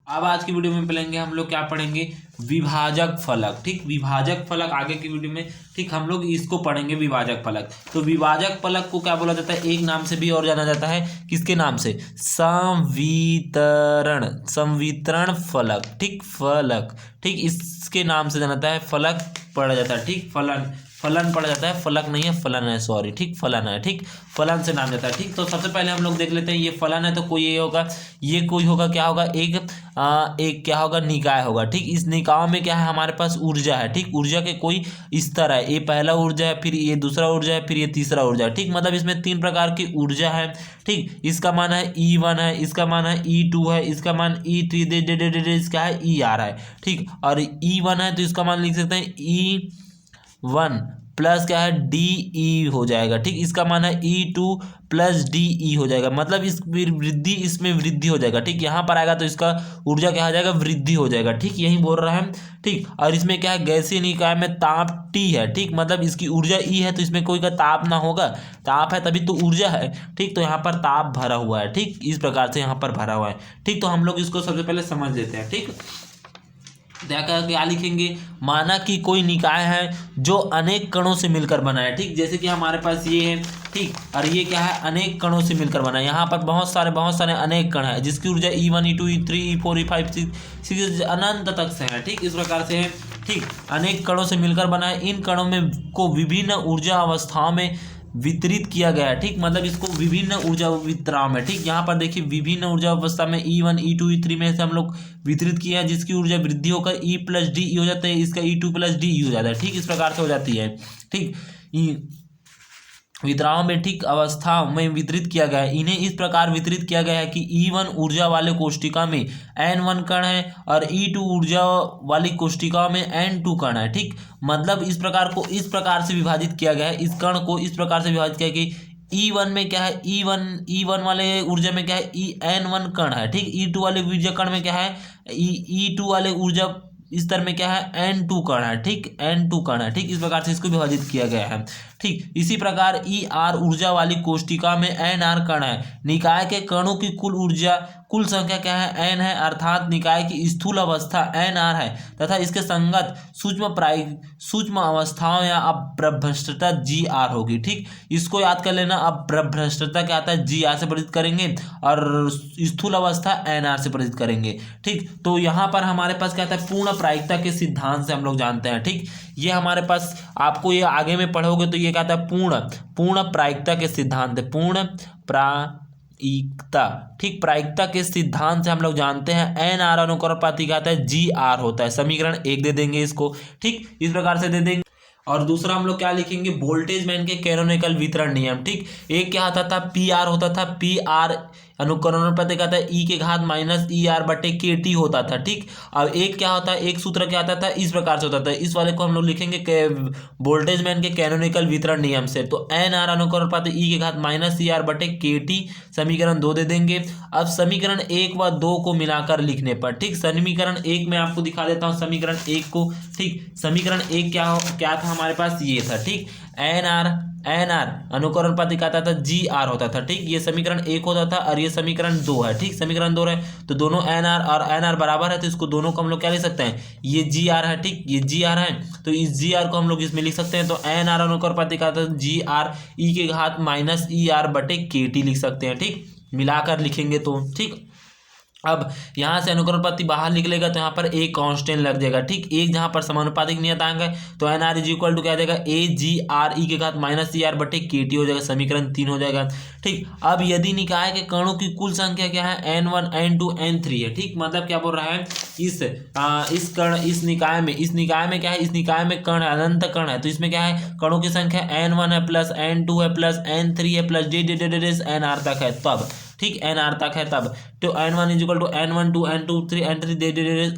अब आज की वीडियो में पढ़ेंगे हम लोग, क्या पढ़ेंगे, विभाजक फलक। ठीक, विभाजक फलक आगे की वीडियो में, ठीक, हम लोग इसको पढ़ेंगे विभाजक फलक। तो विभाजक फलक को क्या बोला जाता है, एक नाम से भी और जाना जाता है, किसके नाम से, संवितरण, संवितरण फलक। ठीक, फलक, ठीक, इसके नाम से जाना जाता है, फलक पढ़ा जाता है। ठीक, फलन, फलन पढ़ा जाता है, फलक नहीं है, फलन है, सॉरी। ठीक, फलन है। ठीक, फलन से नाम जाता है। ठीक, तो सबसे पहले हम लोग देख लेते हैं, ये फलन है तो कोई ये होगा, ये कोई होगा, क्या होगा, एक क्या होगा, निकाय होगा। ठीक, इस निकाय में क्या है, हमारे पास ऊर्जा है। ठीक, ऊर्जा के कोई स्तर है, ये पहला ऊर्जा है, फिर ये दूसरा ऊर्जा है, फिर ये तीसरा ऊर्जा है। ठीक, मतलब इसमें 3 प्रकार की ऊर्जा है। ठीक, इसका मान है E1 है, इसका मान है E2 है, इसका मान E3 इसका है ER है। ठीक, और E1 है तो इसका मान लिख सकते हैं E1 प्लस क्या है DE हो जाएगा। ठीक, इसका मान है E2 प्लस DE हो जाएगा, मतलब इस वृद्धि, इसमें वृद्धि हो जाएगा। ठीक, यहाँ पर आएगा तो इसका ऊर्जा क्या हो जाएगा, वृद्धि हो जाएगा। ठीक, यही बोल रहा है। ठीक, और इसमें क्या है, गैसीय निकाय में ताप T है। ठीक, मतलब इसकी ऊर्जा E है तो इसमें कोई का ताप ना होगा, ताप है तभी तो ऊर्जा है। ठीक, तो यहाँ पर ताप भरा हुआ है। ठीक, इस प्रकार से यहाँ पर भरा हुआ है। ठीक, तो हम लोग इसको सबसे पहले समझ लेते हैं। ठीक, क्या लिखेंगे, माना कि कोई निकाय है जो अनेक कणों से मिलकर बना है। ठीक, जैसे कि हमारे पास ये है। ठीक, और ये क्या है, अनेक कणों से मिलकर बना है। यहाँ पर बहुत सारे अनेक कण है, जिसकी ऊर्जा E1 E2 E3 E4 E5 6 अनंत तक से है। ठीक, इस प्रकार से है। ठीक, अनेक कणों से मिलकर बना है। इन कणों में को विभिन्न ऊर्जा अवस्थाओं में वितरित किया गया है। ठीक, मतलब इसको विभिन्न ऊर्जा वितरण में, ठीक, यहाँ पर देखिए विभिन्न ऊर्जा अवस्था में E1 E2 E3 में से हम लोग वितरित किया है, जिसकी ऊर्जा वृद्धि होकर E प्लस डी हो जाता है, इसका E2 प्लस डी हो जाता है। ठीक, इस प्रकार से हो जाती है। ठीक, वितराओं में, ठीक, अवस्था में वितरित किया गया है। इन्हें इस प्रकार वितरित किया गया है कि E1 ऊर्जा वाले कोष्टिका में N1 कण है और E2 ऊर्जा वाली कोष्टिका में N2 कण है। ठीक, मतलब इस प्रकार को इस प्रकार से विभाजित किया गया है, इस कण को इस प्रकार से विभाजित किया कि E1 में क्या है, E1 वाले ऊर्जा में क्या है, N1 कण है। ठीक, E2 वाले ऊर्जा कण में क्या है, E2 वाले ऊर्जा स्तर में क्या है, N2 कण है। ठीक, N2 कण है। ठीक, इस प्रकार से इसको विभाजित किया गया है। ठीक, इसी प्रकार ER ऊर्जा वाली कोष्टिका में NR कण है। निकाय के कणों की कुल ऊर्जा, कुल संख्या क्या है, N है, अर्थात निकाय की स्थूल अवस्था NR है तथा इसके संगत सूक्ष्म अवस्थाओं या अप्रभ्रष्टता GR होगी। ठीक, इसको याद कर लेना, अप्रभ्रष्टता क्या आता है, GR से परिचित करेंगे और स्थूल अवस्था NR से परिचित करेंगे। ठीक, तो यहाँ पर हमारे पास क्या आता है, पूर्ण प्रायिकता के सिद्धांत से हम लोग जानते हैं। ठीक, ये हमारे पास, आपको ये आगे में पढ़ोगे तो ये क्या आता है, पूर्ण प्रायिकता के सिद्धांत है, पूर्ण प्रायिकता। ठीक, प्रायिकता के सिद्धांत से हम लोग जानते हैं NR अनुपाती क्या आता है, GR होता है। समीकरण 1 दे देंगे इसको। ठीक, इस प्रकार से दे देंगे। और दूसरा हम लोग क्या लिखेंगे, वोल्टेज मैन के कैनोनिकल वितरण नियम। ठीक, एक क्या होता था, PR होता था, PR अनुकरणोपाती क्या था, E के घात माइनस ER बटे KT होता था। ठीक, अब एक क्या होता है, एक सूत्र क्या आता था, इस प्रकार से होता था। इस वाले को हम लोग लिखेंगे वोल्टेज मैन के कैनोनिकल वितरण नियम से। तो NR अनुकरणोपाती E के घात माइनस ER बटे KT, समीकरण 2 दे देंगे। अब समीकरण 1 व 2 को मिलाकर लिखने पर, ठीक, समीकरण 1 में आपको दिखा देता हूँ समीकरण 1 को। ठीक, समीकरण 1 क्या था हमारे पास, ये था। ठीक, NR अनुकरणोपाती क्या आता था, GR होता था। ठीक, ये समीकरण 1 होता था और ये समीकरण 2 है। ठीक, समीकरण 2 है तो दोनों NR और NR बराबर है, तो इसको दोनों को हम लोग क्या लिख सकते हैं, ये GR है। ठीक, ये GR है तो इस GR को हम लोग इसमें लिख सकते हैं। तो NR अनुकरणोपाती क्या आता है, GR E के घात माइनस ER बटे KT लिख सकते हैं। ठीक, मिलाकर लिखेंगे तो। ठीक, अब यहाँ से अनुकरणोपाती बाहर निकलेगा तो यहाँ पर एक कांस्टेंट लग जाएगा। ठीक, एक जहाँ पर समानुपातिक नियतांक है तो NR इज इक्वल टू क्या देगा, AGR E के घात माइनस ER बटे KT हो जाएगा, समीकरण 3 हो जाएगा। ठीक, अब यदि निकाय के कणों की कुल संख्या क्या है, N1 N2 N3 है। ठीक, मतलब क्या बोल रहा है, इस निकाय में क्या है, इस निकाय में कण है, अनंत कण है, तो इसमें क्या है, कणों की संख्या N1 है प्लस N2 है प्लस N3 है प्लस NR तक है तब। ठीक, NR तक है तब। तो N1 is equal to N1 2 N2 3 N3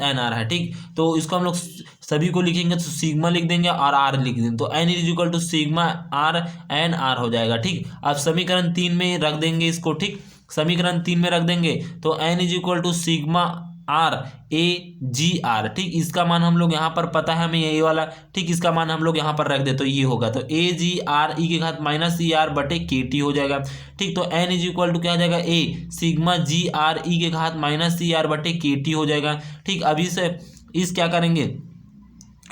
NR है। ठीक, तो इसको हम लोग सभी को लिखेंगे तो सिग्मा लिख देंगे और R लिख देंगे, तो N is equal to sigma R NR हो जाएगा। ठीक, अब समीकरण 3 में रख देंगे इसको। ठीक, समीकरण 3 में रख देंगे तो N is equal to sigma AGR, ठीक। इसका मान हम लोग यहाँ पर पता है हमें ये वाला, ठीक। इसका मान हम लोग यहाँ पर रख दे तो ये होगा, तो AGR ई के घात माइनस ER बटे KT हो जाएगा, ठीक। तो N इज इक्वल टू क्या हो जाएगा, A सिग्मा GR ई के घात माइनस ER बटे KT हो जाएगा, ठीक। अभी से इस क्या करेंगे,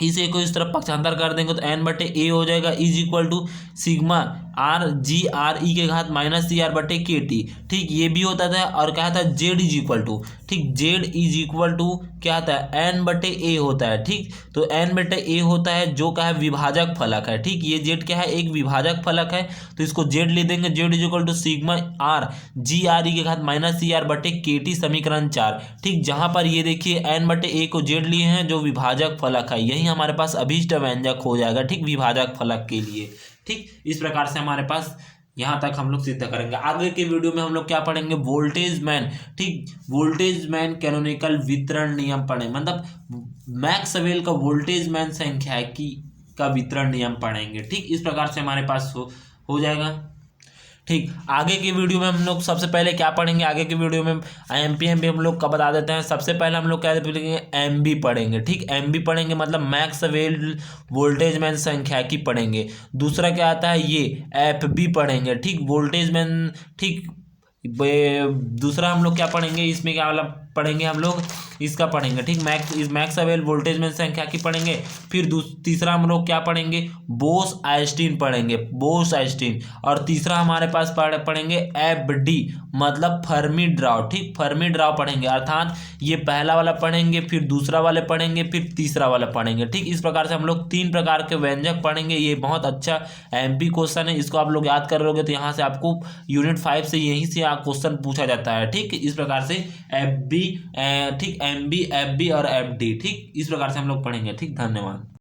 इस ए को इस तरफ पक्षांतर कर देंगे तो N बटे A हो जाएगा is equal to sigma RGR e के घात माइनस CR बटे KT, ठीक। ये भी होता था और क्या था Z इज इक्वल टू, ठीक, Z इज इक्वल टू क्या आता है N बटे A होता है, ठीक। तो N बटे A होता है जो क्या है विभाजक फलक है, ठीक। ये Z क्या है एक विभाजक फलक है, तो इसको Z ले देंगे, Z is equal to sigma RGR e के घात माइनस CR बटे KT समीकरण 4, ठीक। जहां पर ये देखिए N बटे A को Z लिए हैं जो विभाजक फलक है, यही हमारे पास अभीष्ट व्यंजक हो जाएगा, ठीक, विभाजक फलक के लिए, ठीक। इस प्रकार से हमारे पास यहाँ तक हम लोग सिद्ध करेंगे। आगे के वीडियो में हम लोग क्या पढ़ेंगे, वोल्टेज मैन, ठीक, वोल्टेज मैन कैनोनिकल वितरण नियम पढ़ेंगे, मतलब मैक्सवेल का वोल्टेज मैन सांख्यिकी का वितरण नियम पढ़ेंगे, ठीक। इस प्रकार से हमारे पास हो जाएगा, ठीक। आगे की वीडियो में हम लोग सबसे पहले क्या पढ़ेंगे, आगे की वीडियो में IMP हम लोग का बता देते हैं। सबसे पहले हम लोग क्या पढ़ेंगे, MB पढ़ेंगे, ठीक। MB पढ़ेंगे मतलब मैक्सवेल वोल्टेज मैन सांख्यिकी पढ़ेंगे। दूसरा क्या आता है ये FB पढ़ेंगे, ठीक, वोल्टेज मैन, ठीक। दूसरा हम लोग क्या पढ़ेंगे, इसमें क्या वाला पढ़ेंगे हम लोग, इसका पढ़ेंगे, ठीक, मैक्सवेल वोल्टेज मैन सांख्यिकी पढ़ेंगे। फिर तीसरा हम लोग क्या पढ़ेंगे, बोस आइंस्टीन पढ़ेंगे, बोस आइंस्टीन। और तीसरा हमारे पास पढ़ेंगे FD मतलब फर्मी ड्रॉ, ठीक, फर्मी ड्रॉ पढ़ेंगे, अर्थात ये पहला वाला पढ़ेंगे, फिर दूसरा वाले पढ़ेंगे, फिर तीसरा वाला पढ़ेंगे, ठीक। इस प्रकार से हम लोग 3 प्रकार के व्यंजक पढ़ेंगे। ये बहुत अच्छा MP क्वेश्चन है, इसको आप लोग याद कर लोगे तो यहाँ से आपको यूनिट 5 से यहीं से क्वेश्चन पूछा जाता है, ठीक। इस प्रकार से FB, ठीक, MB, FB और FD, ठीक, इस प्रकार से हम लोग पढ़ेंगे, ठीक। धन्यवाद।